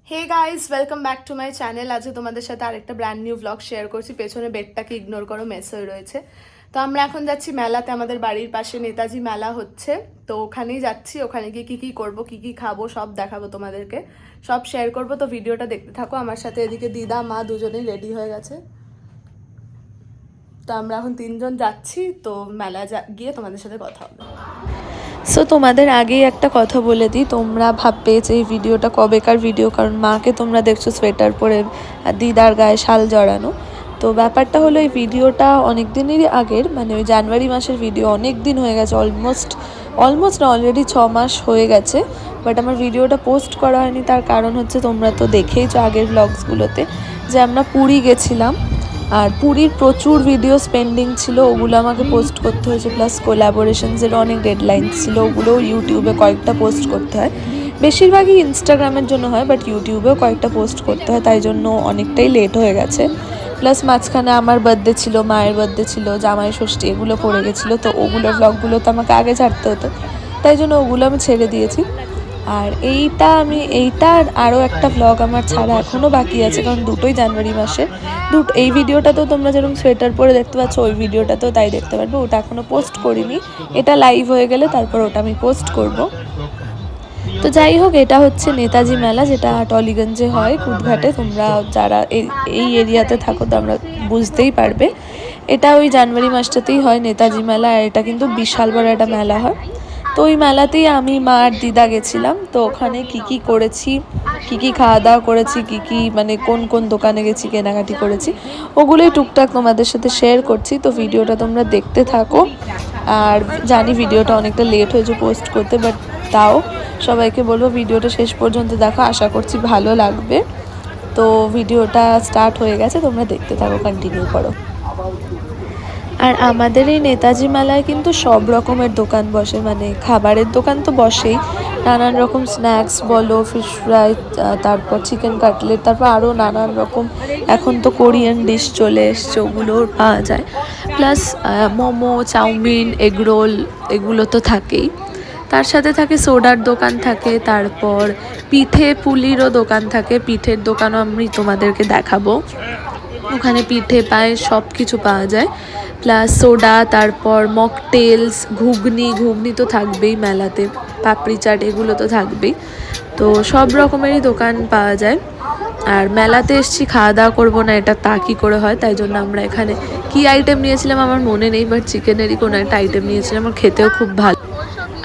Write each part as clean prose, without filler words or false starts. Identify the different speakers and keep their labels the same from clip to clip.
Speaker 1: Hey guys, welcome back to my channel. আজকে তোমাদের সাথে আরেকটা ব্র্যান্ড নিউ ব্লগ শেয়ার করছি। পেছনে বেডটাকে ইগনোর করো, মেস হয়ে রয়েছে। তো আমরা এখন যাচ্ছি মেলাতে। আমাদের বাড়ির পাশে নেতাজি মেলা হচ্ছে, তো ওখানেই যাচ্ছি। ওখানে গিয়ে কী কী করবো, কী কী খাবো সব দেখাবো তোমাদেরকে, সব শেয়ার করবো। তো ভিডিওটা দেখতে থাকো আমার সাথে। এদিকে দিদা মা দুজনেই রেডি হয়ে গেছে। তো আমরা এখন তিনজন যাচ্ছি। তো মেলা গিয়ে তোমাদের সাথে কথা হবে।
Speaker 2: সো তোমাদের আগেই একটা কথা বলে দিই, তোমরা ভাববে যে এই ভিডিওটা কবেকার ভিডিও, কারণ মাকে তোমরা দেখছো সোয়েটার পরে আর দিদার গায়ে শাল জড়ানো। তো ব্যাপারটা হলো এই ভিডিওটা অনেক দিনেরই আগের, মানে ওই জানুয়ারি মাসের ভিডিও। অনেক দিন হয়ে গেছে, অলমোস্ট না, অলরেডি 6 মাস হয়ে গেছে। বাট আমার ভিডিওটা পোস্ট করা হয়নি, তার কারণ হচ্ছে তোমরা তো দেখেইছো আগের ব্লগসগুলোতে যে আমরা পুরী গেছিলাম। আর পুরীর প্রচুর ভিডিও পেন্ডিং ছিল, ওগুলো আমাকে পোস্ট করতে হয়েছে। প্লাস কোলাবোরেশনসের অনেক ডেডলাইন ছিল, ওগুলোও ইউটিউবে কয়েকটা পোস্ট করতে হয়। বেশিরভাগই ইনস্টাগ্রামের জন্য হয়, বাট ইউটিউবেও কয়েকটা পোস্ট করতে হয়, তাই জন্য অনেকটাই লেট হয়ে গেছে। প্লাস মাঝখানে আমার বার্থডে ছিল, মায়ের বার্থডে ছিল, জামাই ষষ্ঠী, এগুলো পড়ে গেছিলো। তো ওগুলোর ব্লগগুলো তো আমাকে আগে ছাড়তে হতো, তাই জন্য ওগুলো আমি ছেড়ে দিয়েছি। আর এইটা আরও একটা ব্লগ আমার ছাড়া এখনও বাকি আছে, কারণ দুটোই জানুয়ারি মাসে। এই ভিডিওটাতেও তোমরা যেরকম সোয়েটার পরে দেখতে পাচ্ছ, ওই ভিডিওটাতেও তাই দেখতে পারবে। ওটা এখনও পোস্ট করিনি, এটা লাইভ হয়ে গেলে তারপর ওটা আমি পোস্ট করব। তো যাই হোক, এটা হচ্ছে নেতাজি মেলা, যেটা টলিগঞ্জে হয়, কুদঘাটে। তোমরা যারা এই এরিয়াতে থাকো তোমরা বুঝতেই পারবে। এটা ওই জানুয়ারি মাসটাতেই হয় নেতাজি মেলা, আর এটা কিন্তু বিশাল বড় একটা মেলা হয়। তো ওই মেলাতেই আমি, মা আর দিদা গেছিলাম। তো ওখানে কি করেছি, কি খাওয়া দাওয়া করেছি, কি মানে কোন কোন দোকানে গেছি, কেনাকাটি করেছি, ওগুলোই টুকটাক তোমাদের সাথে শেয়ার করছি। তো ভিডিওটা তোমরা দেখতে থাকো। আর জানি ভিডিওটা অনেকটা লেট হয়েছে পোস্ট করতে, বাট তাও সবাইকে বলবো ভিডিওটা শেষ পর্যন্ত দেখো, আশা করছি ভালো লাগবে। তো ভিডিওটা স্টার্ট হয়ে গেছে, তোমরা দেখতে থাকো, কন্টিনিউ করো। আর আমাদের এই নেতাজি মেলায় কিন্তু সব রকমের দোকান বসে, মানে খাবারের দোকান তো বসেই, নানান রকম স্ন্যাক্স বলো, ফিশ ফ্রাই, তারপর চিকেন কাটলেট, তারপর আরও নানান রকম এখন তো কোরিয়ান ডিশ চলে এসছে, ওগুলোও পাওয়া যায়। প্লাস মোমো, চাউমিন, এগরোল, এগুলো তো থাকেই। তার সাথে থাকে সোডার দোকান থাকে, তারপর পিঠে পুলিরও দোকান থাকে, পিঠের দোকানও আমি তোমাদেরকে দেখাবো। ওখানে পিঠে পায়েস সব কিছু পাওয়া যায়। প্লাস সোডা, তারপর মকটেলস, ঘুগনি তো থাকবেই মেলাতে, পাপড়ি চাট, এগুলো তো থাকবেই। তো সব রকমেরই দোকান পাওয়া যায়। আর মেলাতে এসছি, খাওয়া দাওয়া করবো না, এটা তা কী করে হয়? তাই জন্য আমরা এখানে কী আইটেম নিয়েছিলাম আমার মনে নেই, বাট চিকেনেরই কোনো একটা আইটেম নিয়েছিলাম। আমার খেতেও খুব ভালো,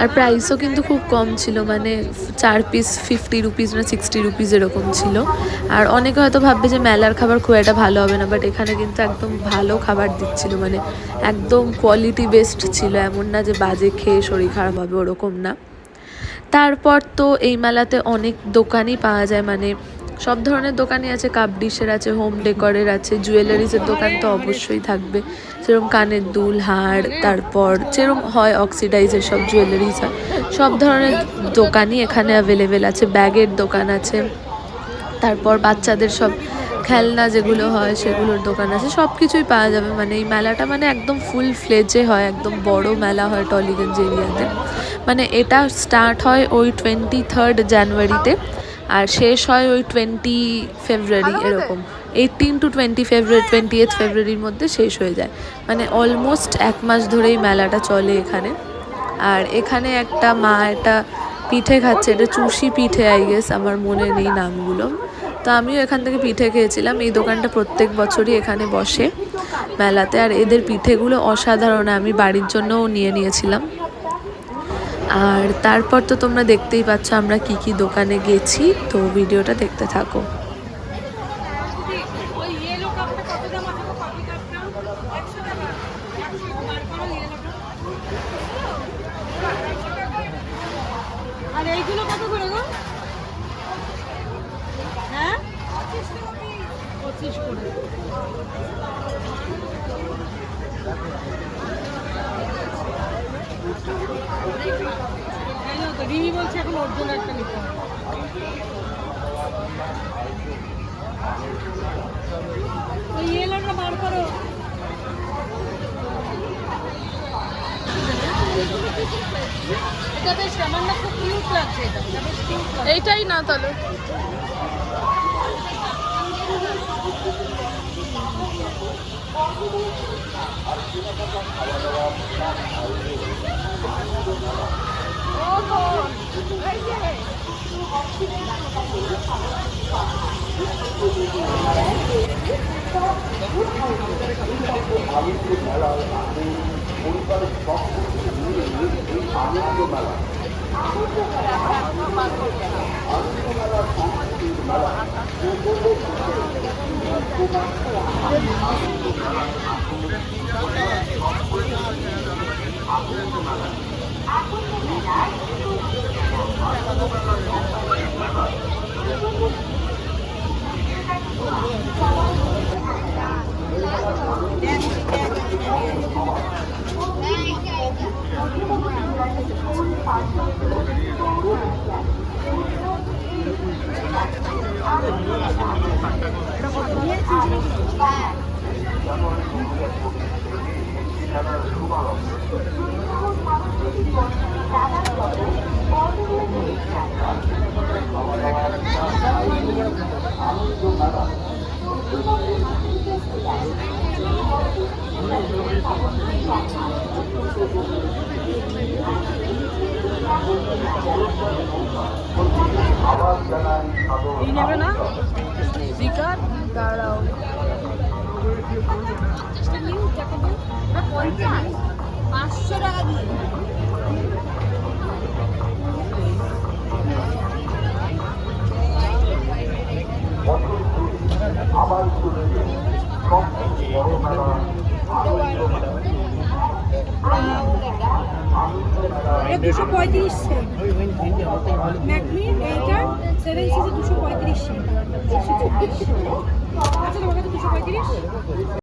Speaker 2: আর প্রাইসও কিন্তু খুব কম ছিল, মানে 4 পিস 50 রুপিস না 60 রুপিস এরকম ছিল। আর অনেকে হয়তো ভাববে যে মেলার খাবার খুব একটা ভালো হবে না, বাট এখানে কিন্তু একদম ভালো খাবার দিচ্ছিল, মানে একদম কোয়ালিটি বেস্ট ছিল। এমন না যে বাজে খেয়ে শরীর খারাপ হবে, ওরকম না। তারপর তো এই মেলাতে অনেক দোকানই পাওয়া যায়, মানে সব ধরনের দোকানই আছে। কাপ ডিশের আছে, হোম ডেকরের আছে, জুয়েলারিজের দোকান তো অবশ্যই থাকবে, যেরকম কানের দুল, হার, তারপর যেরকম হয় অক্সিডাইজের সব জুয়েলারিজ হয়, সব ধরনের দোকানই এখানে অ্যাভেলেবেল আছে। ব্যাগের দোকান আছে, তারপর বাচ্চাদের সব খেলনা যেগুলো হয় সেগুলোর দোকান আছে, সব কিছুই পাওয়া যাবে। মানে এই মেলাটা মানে একদম ফুল ফ্লেজে হয়, একদম বড় মেলা হয় টলিগঞ্জ এরিয়াতে। মানে এটা স্টার্ট হয় ওই 23 জানুয়ারিতে, আর শেষ হয় ওই 20 ফেব্রুয়ারি, এরকম 18 to 20 ফেব্রুয়ারি, 28 ফেব্রুয়ারির মধ্যে শেষ হয়ে যায়। মানে অলমোস্ট 1 মাস ধরেই মেলাটা চলে এখানে। আর এখানে একটা মা একটা পিঠে খাচ্ছে, এটা চুষি পিঠে, আই গেস, আমার মনে নেই নামগুলো। তো আমিও এখান থেকে পিঠে খেয়েছিলাম। এই দোকানটা প্রত্যেক বছরই এখানে বসে মেলাতে, আর এদের পিঠেগুলো অসাধারণ, আমি বাড়ির জন্যও নিয়েছিলাম। আর তারপর তো তোমরা দেখতেই পাচ্ছ আমরা কি দোকানে গেছি, তো ভিডিওটা দেখতে থাকো।
Speaker 3: আর এইগুলো কত করে গো? হ্যাঁ, 25 করে। তো রিমি বলছে এখন ওর জন্য একটা নিতে হবে। ওই ইয়েলোটা বার করো। এটা বেশ, আমার না খুব কিউট লাগছে, এটা বেশ কিউট লাগছে।
Speaker 1: এইটাই না তাহলে
Speaker 3: এই নেবে না স্পিকার দাঁড়াও 500 টাকা দিয়ে এটা 235 সেন্ট ম্যাকমি এইটা 7 সিসি 235 সেন্ট আচ্ছা তোমার কাছে 235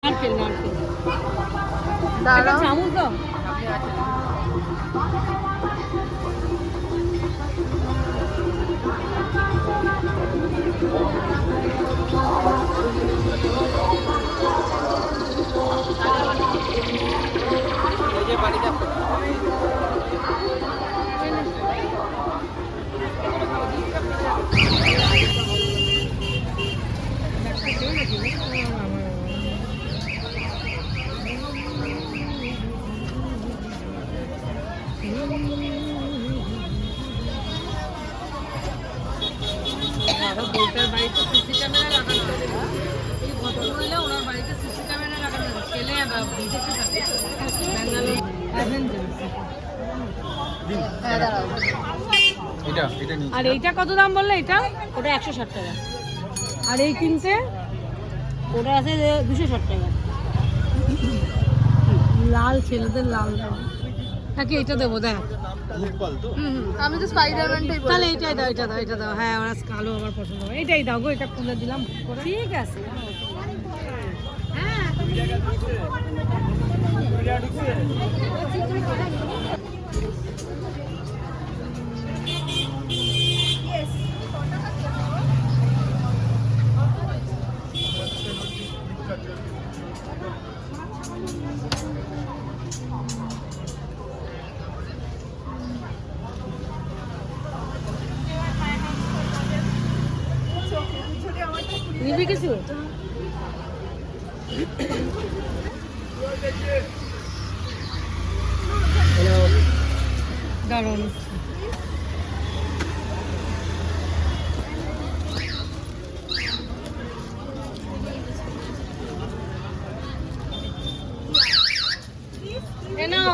Speaker 3: নারকেল নারকেল
Speaker 1: দাঁড়াও
Speaker 3: চামচ দাও বউটার বাড়িতে সিসি ক্যামেরা লাগানো এই ঘটনা হলে ওনার বাড়িতে সিসি ক্যামেরা লাগানো ছেলে বিদেশে থাকে ব্যাঙ্গালোর আর এইটা কত দাম বললে এটা ওটা 160 টাকা আর এই কিনতে ওটা আছে 260 টাকা লাল ছেলেদের লাল নাকি এটা দেবো দেখ
Speaker 1: আমি তো স্পাইডারম্যানটাই বলি
Speaker 3: তাহলে এইটাই দাও এটা দাও এটা দাও হ্যাঁ ওরা কালো আমার পছন্দ হয় এটাই দাও গো এটা খুলে দিলাম ঠিক আছে হ্যাঁ নিবি কিছু দারুণ এ নাও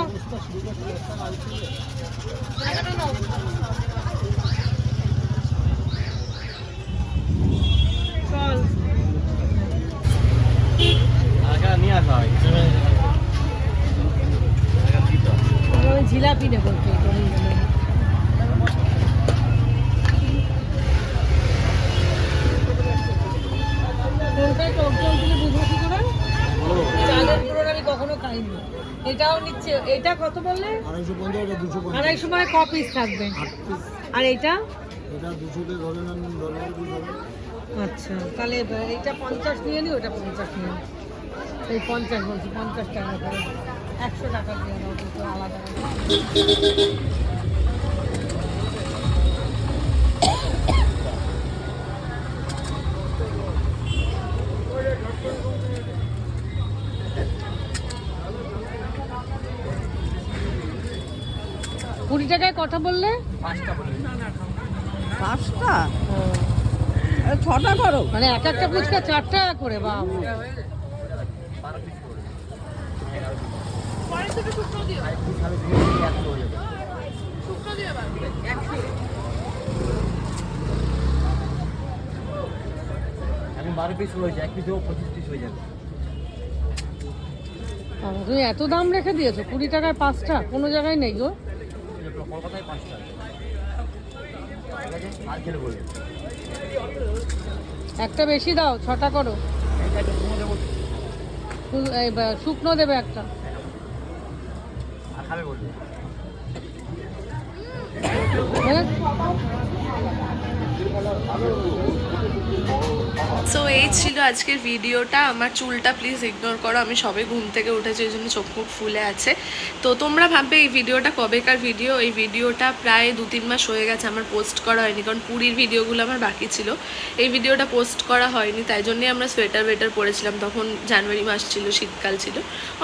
Speaker 3: এটাও নিচ্ছে। এটা কত বললে?
Speaker 4: 250 এটা 250
Speaker 3: 250 মানে ক পিস থাকবে?
Speaker 4: 8 পিস।
Speaker 3: আর এটা?
Speaker 4: এটা 200 তে ধরে নেন ডলার 200।
Speaker 3: আচ্ছা, তাহলে এইটা 50 নিয়ে নি, ওটা 50 নিয়ে নি। এই 50 বলছি, 50 টাকা করে 100 টাকা দিয়ে দাও দুটো আলাদা। কুড়ি টাকায় কটা বললে?
Speaker 5: 5টা? আরে 6টা করো।
Speaker 3: মানে এক একটা ফুচকা 4 টাকা করে? বাবা,
Speaker 4: এখন 12 পিস হয়েছে, এক পিস দেবো 25 পিস হয়ে যাবে।
Speaker 3: বাবা, তুমি এত দাম রেখে দিয়েছো? 20 টাকায় 5টা? কোনো জায়গায় নেই গো।
Speaker 4: কলকাতায় 5টা। ঠিক আছে, আর খেলে বলবে।
Speaker 3: একটা বেশি দাও, 6টা করো। এই শুকনো দেবে একটা।
Speaker 4: আর খাবে বলবে।
Speaker 3: মানে
Speaker 2: সো এই ছিল আজকের ভিডিওটা। আমার চুলটা প্লিজ ইগনোর করো, আমি সবে ঘুম থেকে উঠেছি, ওই জন্য চোখ মুখ ফুলে আছে। তো তোমরা ভাববে এই ভিডিওটা কবেকার ভিডিও। এই ভিডিওটা প্রায় 2-3 মাস হয়ে গেছে আমার পোস্ট করা হয়নি, কারণ পুরীর ভিডিওগুলো আমার বাকি ছিল। এই ভিডিওটা পোস্ট করা হয়নি, তাই জন্যই আমরা সোয়েটার পরেছিলাম। তখন জানুয়ারি মাস ছিল, শীতকাল ছিল,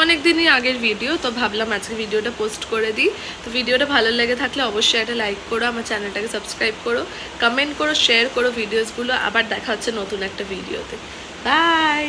Speaker 2: অনেক দিনই আগের ভিডিও। তো ভাবলাম আজকে ভিডিওটা পোস্ট করে দিই। তো ভিডিওটা ভালো লেগে থাকলে অবশ্যই একটা লাইক করো, আমার চ্যানেলটাকে সাবস্ক্রাইব করো, কমেন্ট করো, শেয়ার করো ভিডিওসগুলো। আবার দেখা হচ্ছে নতুন একটা ভিডিওতে। বাই।